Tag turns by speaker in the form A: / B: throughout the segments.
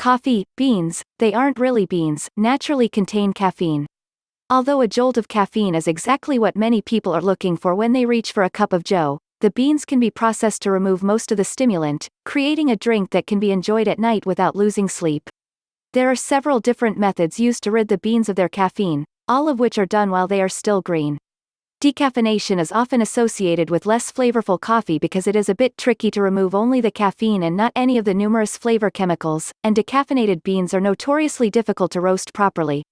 A: Coffee beans, they aren't really beans, naturally contain caffeine. Although a jolt of caffeine is exactly what many people are looking for when they reach for a cup of joe, the beans can be processed to remove most of the stimulant, creating a drink that can be enjoyed at night without losing sleep. There are several different methods used to rid the beans of their caffeine, all of which are done while they are still green. Decaffeination is often associated with less flavorful coffee because it is a bit tricky to remove only the caffeine and not any of the numerous flavor chemicals, and decaffeinated beans are notoriously difficult to roast properly.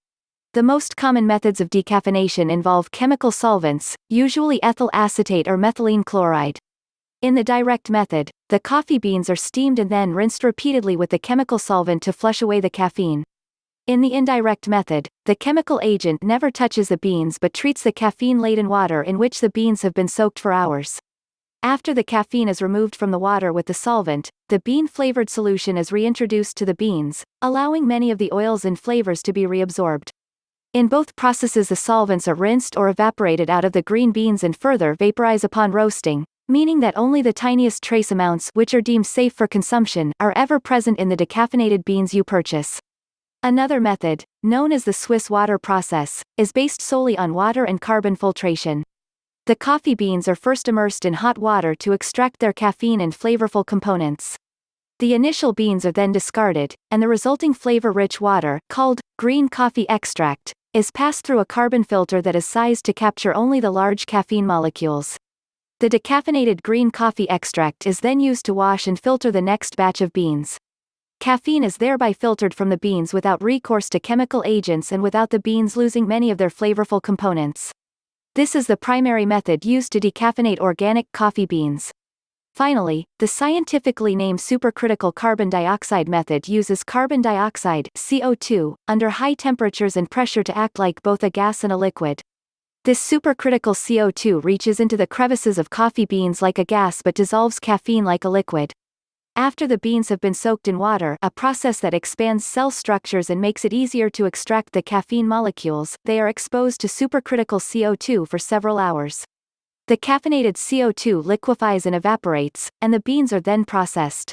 A: The most common methods of decaffeination involve chemical solvents, usually ethyl acetate or methylene chloride. In the direct method, the coffee beans are steamed and then rinsed repeatedly with the chemical solvent to flush away the caffeine. In the indirect method, the chemical agent never touches the beans but treats the caffeine-laden water in which the beans have been soaked for hours. After the caffeine is removed from the water with the solvent, the bean-flavored solution is reintroduced to the beans, allowing many of the oils and flavors to be reabsorbed. In both processes the solvents are rinsed or evaporated out of the green beans and further vaporize upon roasting, meaning that only the tiniest trace amounts, which are deemed safe for consumption, are ever present in the decaffeinated beans you purchase. Another method, known as the Swiss water process, is based solely on water and carbon filtration. The coffee beans are first immersed in hot water to extract their caffeine and flavorful components. The initial beans are then discarded, and the resulting flavor-rich water, called green coffee extract, is passed through a carbon filter that is sized to capture only the large caffeine molecules. The decaffeinated green coffee extract is then used to wash and filter the next batch of beans. Caffeine is thereby filtered from the beans without recourse to chemical agents and without the beans losing many of their flavorful components. This is the primary method used to decaffeinate organic coffee beans. Finally, the scientifically named supercritical carbon dioxide method uses carbon dioxide (CO2) under high temperatures and pressure to act like both a gas and a liquid. This supercritical CO2 reaches into the crevices of coffee beans like a gas but dissolves caffeine like a liquid. After the beans have been soaked in water, a process that expands cell structures and makes it easier to extract the caffeine molecules, they are exposed to supercritical CO2 for several hours. The caffeinated CO2 liquefies and evaporates, and the beans are then processed.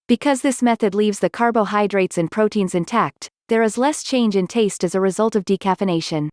A: Because this method leaves the carbohydrates and proteins intact, there is less change in taste as a result of decaffeination.